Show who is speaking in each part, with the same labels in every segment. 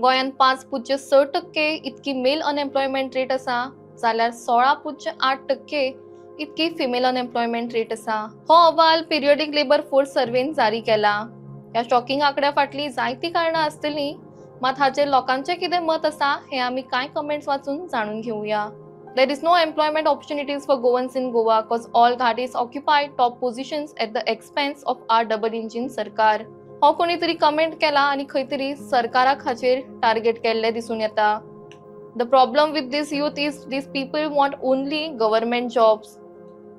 Speaker 1: गोंयांत 5.6% इतकी mail unemployment rate आसा, जाल्यार 16.8% इतकी फिमेल अनएम्प्लॉयमेंट रेट आसा. हो अहवाल पिरियडिक लेबर फोर्स सर्वेन जारी केला. ह्या शॉकिंग आंकड्या फाटली जायती कारणां आसतलीं, मात हाचेर लोकांचें कितें मत आसा हें आमी कांय कमेंट्स वाचून जाणून घेवया. There is no employment opportunities for Goans in Goa cause all Ghatis occupy top positions at the expense of our double engine सरकार. हो कोणीतरी कमेंट केला आणि खंय तरी सरकाराक हाचेर टार्गेट केल्ले दिसून येता. The problem with this youth is these people want only government jobs.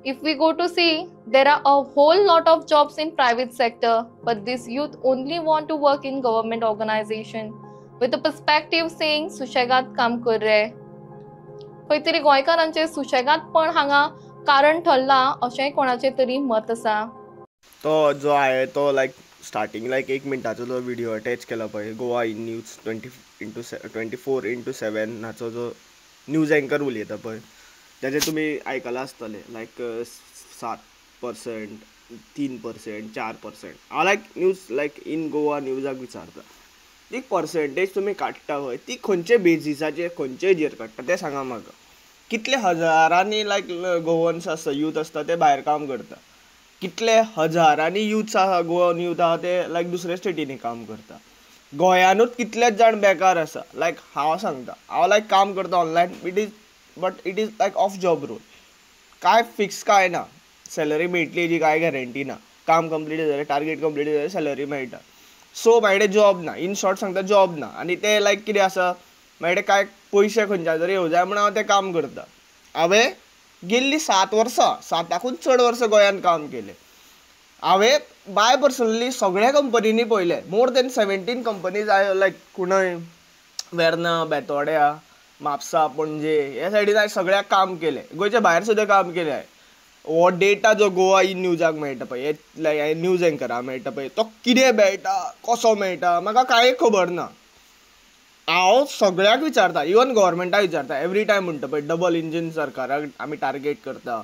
Speaker 1: If we go to see, there are a whole lot of jobs in private sector, but this youth only want to work in government organization with a perspective saying सुशेगात काम कर रे. खंय तरी गोंयकारांचे सुशेगादपण हांगा कारण ठरला अशेंय कोणाचें तरी मत आसा.
Speaker 2: तो जो आहे तो लायक स्टार्टींग लायक 1 मिनटाचो जो व्हिडिओ अटॅच केला पळय गोवा इन न्यूज 24/7 हाचो जो न्यूज एंकर उलयता पळय ताचें तुमी आयकलां आसतलें लायक 7%, 3%, 4%. हांव लायक न्यूज लायक इन गोवा न्यूजाक विचारता ती पर्सेंटेज तुमी काडटा पळय ती खंयचे बेजिसाचेर खंयचे हेजेर काडटा तें सांगा म्हाका. कितले हजारांनी लायक गोवन्स आसता यूथ आसता ते भायर काम करता, कितले हजारांनी यूथ आहा गोवन यूथ आहा ते लायक दुसऱ्या स्टेटींनी काम करता. गोंयानूच कितलेच जाण बेकार आसा. लायक हांव सांगता हांव लायक काम करता online but it is like of job role. काय फिक्स काय ना, सॅलरी मेळटली हेजी काय गॅरंटी ना. काम कंप्लीट जालें टार्गेट कंप्लीट जालें सॅलरी मेळटा. सो मागीर जॉब ना, इन शॉर्ट सांगता जॉब ना. आनी ते लायक कितें आसा मागीर काय पयशे खंयच्या तरी येवं जाय म्हणून हांव तें काम करता. हांवें गेल्लीं 7 वर्सां 7कूच चड वर्सां गोंयांत काम केलें. हांवें बाय पर्सनली सगळ्या कंपनींनी पळयलें. मोर दॅन 17 कंपनीज लायक कुंडय, वेर्ना, बेतोड्या, म्हापसा, पणजे ह्या सायडीन हांवें सगळ्याक काम केलें. गोंयच्या भायर सुद्दां काम केलें हांवें. हो डेटा जो गोवा इन न्यूजाक मेळटा पळय लायक न्यूज एंकराक मेळटा पळय तो कितें मेळटा कसो मेळटा म्हाका कांय खबर ना. हांव सगळ्याक विचारता, इवन गव्हर्मेंटाक विचारता. एवरी टायम म्हणटा पळय डबल इंजीन सरकाराक आमी टार्गेट करता.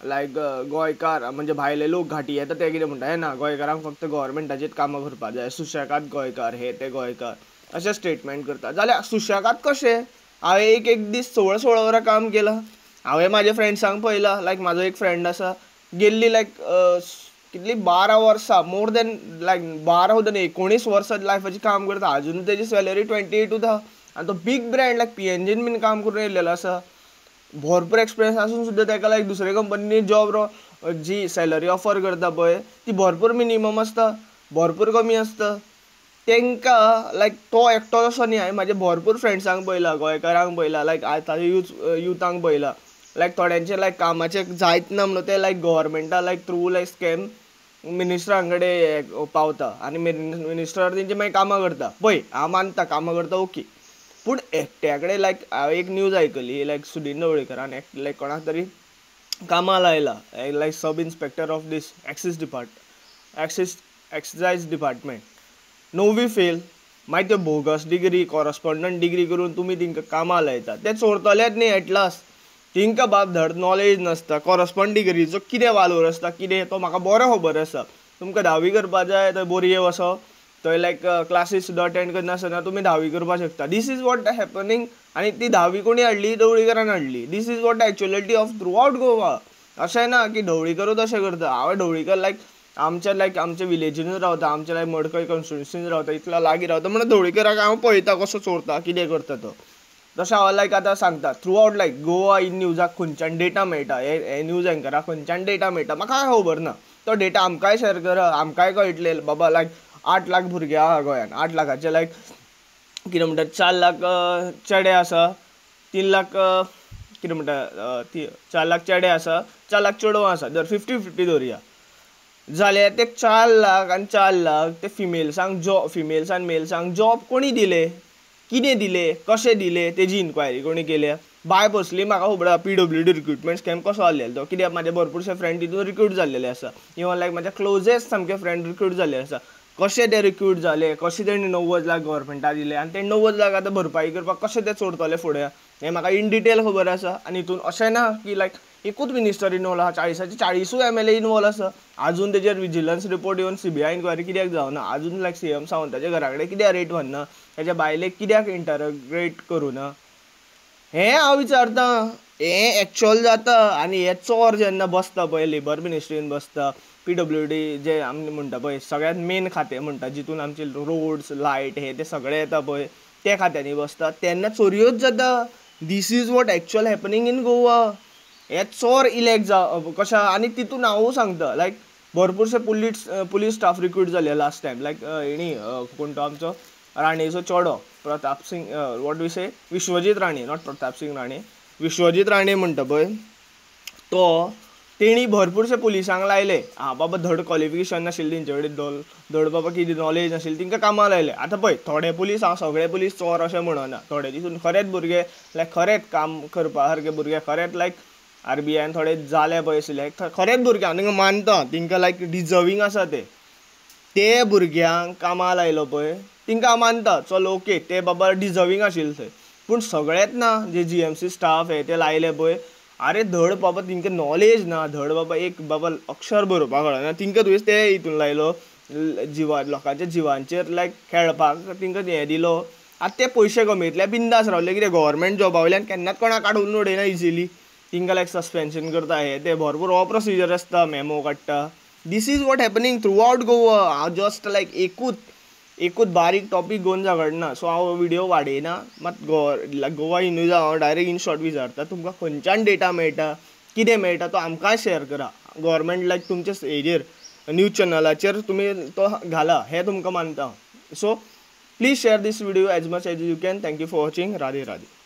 Speaker 2: लायक गोंयकार म्हणजे भायले लोक घाटी येता ते कितें म्हणटा हें ना गोंयकारांक फक्त गव्हर्मेंटाचीच कामां करपाक जाय, सुशेगाद गोंयकार हे ते गोंयकार अशें स्टेटमेंट करता. जाल्यार सुशेगाद कशें? हांवें एक दीस 16 वरां काम केलां. हांवें म्हाज्या फ्रेंड्सांक पळयलां लायक म्हाजो एक फ्रेंड आसा गेल्ली लायक कितली 12 वर्सां मोर दॅन लायक 12 सुद्दां न्ही 19 वर्सां लायफाची काम करता. अजून तेजी सॅलरी 28 आहा आनी तो बीग ब्रँड लायक PNGन बीन काम करून येयलेलो आसा. भरपूर एक्सपिरियन्स आसून सुद्दां ताका लायक दुसऱ्या कंपनीनी जॉब जी सॅलरी ऑफर करता पळय ती भरपूर मिनिमम आसता, भरपूर कमी आसता. तांकां लायक तो एकटो असो न्ही, हांवें म्हाजे भरपूर फ्रेंड्सांक पळयलां, गोंयकारांक पळयलां, लायक आतां युथांक पळयलां. लायक थोड्यांचे लायक कामाचे जायत ना म्हणून ते लायक गव्हर्मेंटा लायक थ्रू लायक स्कॅम मिनिस्टरां कडेन पावता आनी मिनिस्टर तेंची मागीर कामां करता. पळय हांव मानता कामां करता ओके, पूण एकट्या कडेन लायक हांवें एक न्यूज आयकली लायक सुदीन ढवळीकरान लायक कोणाक तरी कामां लायला लायक sub inspector of this excise department. 9वी फेल, मागीर त्यो बोगस डिग्री कॉरस्पॉन्डंट डिग्री करून तुमी तांकां कामां लायता. ते चोरतलेच न्ही एट लास्ट. तांकां बाप धड नॉलेज नासता. कॉरस्पॉन्ड डिग्रीचो कितें वालोर आसता कितें तो म्हाका बरो खबर आसा. तुमकां 10वी करपा जाय थंय बोरये वचो, थंय लायक क्लासीस सुद्दां अटेंड करनासतना तुमी 10वी करपाक शकता. This is what happening. आनी ती 10वी कोणी हाडली? ढवळीकरान हाडली. This is what actuality of throughout Goa. अशें ना की ढवळीकरूच अशें करता. हांवें ढवळीकर लायक आमच्या विलेजीनूच रावता, आमच्या लायक मडकय कॉन्स्टिट्युन्सीन रावता, इतलो लागीं रावता म्हणून ढवळीकराक हांव पळयता कसो चोरता कितें करता तो. तशें हांव लायक आतां सांगता throughout like Goa in न्यूजाक खंयच्यान डेटा मेळटा, हे न्यूज एंकराक खंयच्यान डेटा मेळटा म्हाका खबर ना. तो डेटा आमकांय शेअर करा, आमकांय कळटलें बाबा लायक 8 लाख भुरगे आहा गोंयान. 8 लाखाचे लायक कितें म्हणटा 4 लाख चेडे आसा, 3 लाख कितें म्हणटा 4 लाख चेडे आसा, 4 लाख चेडवां आसा. जर 50-50 धरया जाल्यार ते 4 लाख आनी 4 लाख ते फिमेल्स आनी मेल्सांक जॉब कोणी दिले, कितें दिले, कशें दिले तेजी इन्क्वायरी कोणी केल्या? बाय पर्सनली म्हाका खबर आहा PWD रिक्रुटमेंट स्कॅम कसो जाल्लेलो तो. कित्याक म्हाजे भरपूरशे फ्रेंड तितून रिक्रूट जाल्लेले आसा. इवन लायक म्हाज्या क्लोजेस्ट सामके फ्रेंड रिक्रूट जाल्ले आसा. कशे ते रिक्रूट जाले, कशें तेणी 90 लाख गव्हर्मेंटाक दिले आनी ते 90 लाख आतां भरपाई करपाक कशें ते चोरतले फुडें हें म्हाका इन डिटेल खबर आसा. आनी हितून अशें ना की लायक एकूच मिनिस्टर इनवॉल्व आहा, 40 MLA इनवॉल्व आसा. अजून तेजेर विजिलन्स रिपोर्ट येवन CBI इन्क्वायरी कित्याक जावना, अजून लायक CM सावंताच्या घरा कडेन कित्याक रेट व्हरना, तेच्या बायलेक कित्याक इंटरोग्रेट करूना, हें हांव विचारतां. हें एक्चुअल जाता. आनी हे चोर जेन्ना बसता पळय लेबर मिनिस्ट्रीन बसता, PWD जे आमी म्हणटा पळय सगळ्यांत मेन खातें म्हणटा जितून आमचे रोड्स लायट हे ते सगळे येता पळय त्या खात्यांनी बसता, तेन्ना चोरयोच जाता. This is what actual happening in Goa. हे चोर इलेक्ट कशा. आनी तितून हांव सांगता लायक भरपूरशे पुलीस स्टाफ रिक्रूट जाले लास्ट टायम. लायक हेणी कोण तो आमचो राणेचो चेडो Pratap Singh, what we say, Vishwajit Rane, not Pratap Singh Rane, Vishwajit Rane म्हणटा पळय तो, तेणी भरपूरशे पुलिसांक लायले. बाबा धड क्वॉलिफिकेशन नाशिल्लें तेंचे कडेन, धड बाबा कितें नॉलेज नाशिल्ली, तांकां कामां लायले. आतां पळय थोडे पुलीस, हांव सगळे पुलीस चोर अशें म्हणना, थोडे दिसून खरेंच भुरगे लायक खरेंच काम करपा सारके भुरगे, खरेंच लायक RBIन थोडे जाले पळय सिलेक्ट, खरेंच भुरगे हांव तांकां मानता, तांकां लायक डिजर्वींग आसा ते भुरग्यांक कामां लायलो पळय तांकां हांव मानता, चल ओके ते बाबा डिजर्वींग आशिल्ले थंय. पूण सगळेच ना जे GMC स्टाफ हे ते लायले पळय, अरे धड बाबा तांकां नॉलेज ना, धड बाबा एक बाबा अक्षर बरोवपाक कळना, तांकां तुवें ते हितून लायलो लोकांच्या जिवांचेर लायक खेळपाक तांकां हें दिलो. आतां ते पयशे कमयतले बिंदास रावले, कितें गव्हर्मेंट जॉबा वयल्यान केन्नाच कोणाक काडून उडयना इजिली, तांकां लायक सस्पेन्शन करता हे ते भरपूर हो प्रोसिजर आसता, मेमो काडटा. This is what happening throughout Goa. हांव जस्ट लायक एकूच बारीक टॉपीक घेवन झगडना, सो हांव व्हिडिओ वाडयना, मात गोवा न्यूजाक हांव डायरेक्ट इन शॉर्ट विचारता, तुमकां खंयच्यान डेटा मेळटा, कितें मेळटा तो आमकांय शेअर करा. गव्हर्मेंट लायक तुमच्या हेजेर न्यूज चॅनलाचेर तुमी तो घाला, हें तुमकां मानता. So please share this video as much as you can. Thank you for watching. Radhe Radhe.